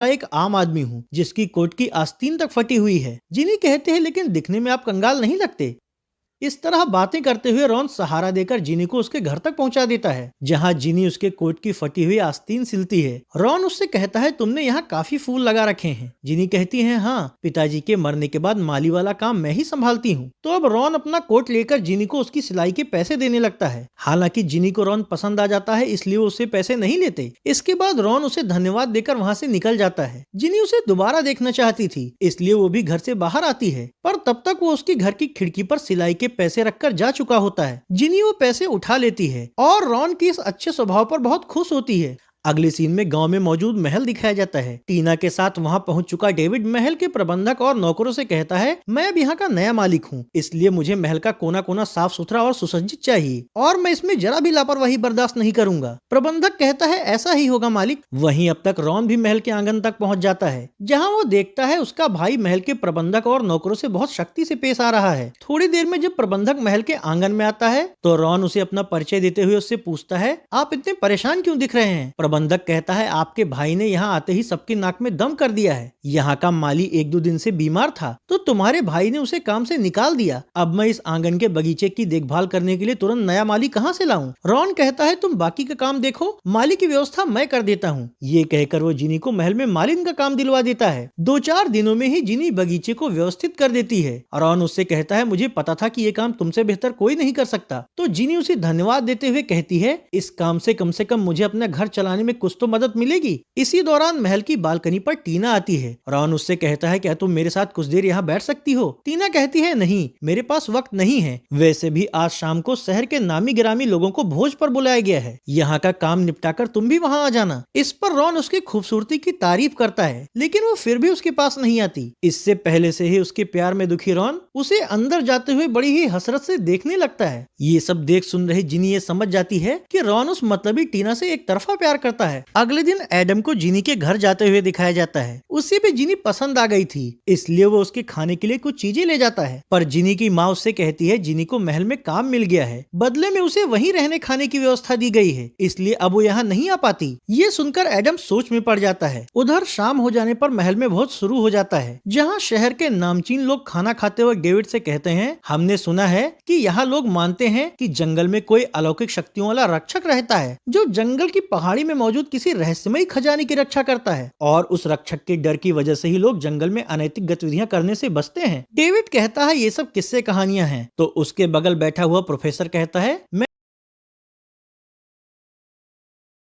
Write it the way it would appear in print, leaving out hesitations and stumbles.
एक आम आदमी हूँ जिसकी कोट की आस्तीन तक फटी हुई है। जिनी कहते हैं लेकिन दिखने में आप कंगाल नहीं लगते। इस तरह बातें करते हुए रॉन सहारा देकर जिनी को उसके घर तक पहुंचा देता है, जहां जिनी उसके कोट की फटी हुई आस्तीन सिलती है। रॉन उससे कहता है तुमने यहाँ काफी फूल लगा रखे हैं। जिनी कहती है हाँ, पिताजी के मरने के बाद माली वाला काम मैं ही संभालती हूँ। तो अब रॉन अपना कोट लेकर जिनी को उसकी सिलाई के पैसे देने लगता है। हालांकि जिनी को रॉन पसंद आ जाता है, इसलिए वो उससे पैसे नहीं लेते। इसके बाद रॉन उसे धन्यवाद देकर वहाँ से निकल जाता है। जिनी उसे दोबारा देखना चाहती थी, इसलिए वो भी घर से बाहर आती है, पर तब तक वो उसकी घर की खिड़की पर सिलाई के पैसे रखकर जा चुका होता है। जिनी वो पैसे उठा लेती है और रॉन की इस अच्छे स्वभाव पर बहुत खुश होती है। अगले सीन में गांव में मौजूद महल दिखाया जाता है। टीना के साथ वहां पहुंच चुका डेविड महल के प्रबंधक और नौकरों से कहता है मैं अब यहाँ का नया मालिक हूँ, इसलिए मुझे महल का कोना कोना साफ सुथरा और सुसज्जित चाहिए और मैं इसमें जरा भी लापरवाही बर्दाश्त नहीं करूंगा। प्रबंधक कहता है ऐसा ही होगा मालिक। वहीं अब तक रॉन भी महल के आंगन तक पहुंच जाता है, जहाँ वो देखता है उसका भाई महल के प्रबंधक और नौकरों से बहुत सख्ती से पेश आ रहा है। थोड़ी देर में जब प्रबंधक महल के आंगन में आता है तो रॉन उसे अपना परिचय देते हुए उससे पूछता है आप इतने परेशान क्यों दिख रहे हैं। प्रबंधक कहता है आपके भाई ने यहाँ आते ही सबके नाक में दम कर दिया है। यहाँ का माली 1-2 दिन से बीमार था तो तुम्हारे भाई ने उसे काम से निकाल दिया। अब मैं इस आंगन के बगीचे की देखभाल करने के लिए तुरंत नया माली कहाँ से लाऊं। रॉन कहता है तुम बाकी का काम देखो, माली की व्यवस्था मैं कर देता हूँ। ये कहकर वो जिनी को महल में मालिन का काम दिलवा देता है। 2-4 दिनों में ही जिनी बगीचे को व्यवस्थित कर देती है। रॉन उससे कहता है मुझे पता था कि ये काम तुमसे बेहतर कोई नहीं कर सकता। तो जिनी उसे धन्यवाद देते हुए कहती है इस काम से कम मुझे अपना घर चलाने में कुछ तो मदद मिलेगी। इसी दौरान महल की बालकनी पर टीना आती है। रॉन उससे कहता है क्या तुम मेरे साथ कुछ देर यहाँ बैठ सकती हो। टीना कहती है नहीं, मेरे पास वक्त नहीं है। वैसे भी आज शाम को शहर के नामी गिरामी लोगों को भोज पर बुलाया गया है, यहाँ का काम निपटाकर तुम भी वहाँ आ जाना। इस पर रॉन उसकी खूबसूरती की तारीफ करता है, लेकिन वो फिर भी उसके पास नहीं आती। इससे पहले से ही उसके प्यार में दुखी रॉन उसे अंदर जाते हुए बड़ी ही हसरत से देखने लगता है। ये सब देख सुन रही जिनी ये समझ जाती है कि रॉन उस मतलबी टीना से एक तरफा प्यार करता है। अगले दिन एडम को जिनी के घर जाते हुए दिखाया जाता है। उसे भी जिनी पसंद आ गई थी, इसलिए वो उसके खाने के लिए कुछ चीजें ले जाता है। पर जिनी की माँ उससे कहती है जिनी को महल में काम मिल गया है, बदले में उसे वहीं रहने खाने की व्यवस्था दी गई है, इसलिए अब वो यहाँ नहीं आ पाती। ये सुनकर एडम सोच में पड़ जाता है। उधर शाम हो जाने पर महल में भोज शुरू हो जाता है, जहाँ शहर के नामचीन लोग खाना खाते हुए डेविड से कहते हैं हमने सुना है कि यहाँ लोग मानते हैं कि जंगल में कोई अलौकिक शक्तियों वाला रक्षक रहता है, जो जंगल की पहाड़ी में मौजूद किसी रहस्यमयी खजाने की रक्षा करता है, और उस रक्षक के डर की वजह से ही लोग जंगल में अनैतिक गतिविधियां करने से बचते हैं। डेविड कहता है ये सब किस्से कहानियां हैं, तो उसके बगल बैठा हुआ प्रोफेसर कहता है मैं